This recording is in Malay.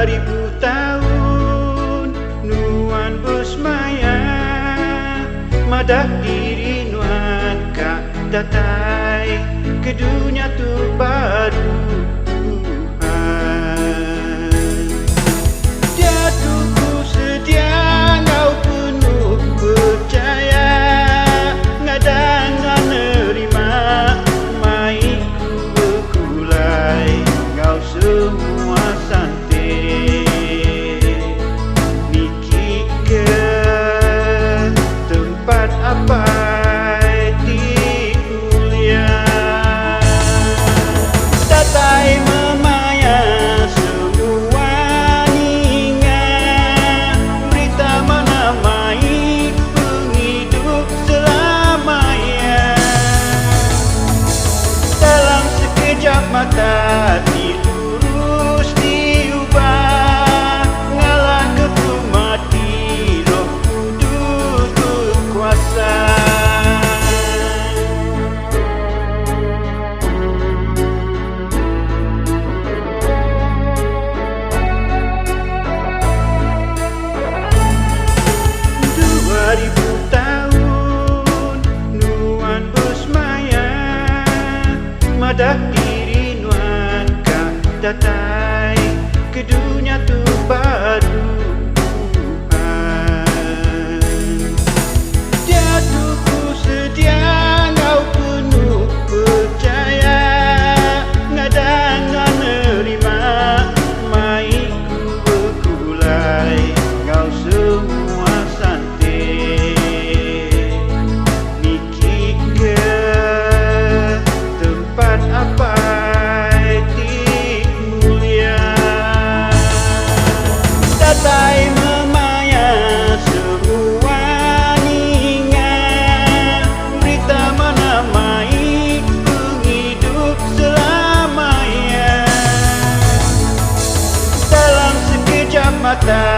2000 tahun nuan bersemaya, madah diri nuan kak datai ke dunia tu baru. Dia tuku sedia ngau penuh percaya, ngadangan nerima mai ku berkulai ngau semua santai. Miki ke tempat apa di kuliah, datai memaya semua ninga, berita mana mai penghidup selamanya. Dalam sekejap mata dilurus diubah, ngalah ketu mati Roh Kudus berkuasa. Ribu tahun nuan bersemaya, madah diri nuan kak datai ke dunia tu baru. Dia tuku sedia ngau penuh percaya, ngadangan nerima mai ku berkulai ngau semua santai. Miki ke tempat apa di kuliah, datai memaya semua ninga, berita mana mai penghidup selamanya. Dalam sekejap mata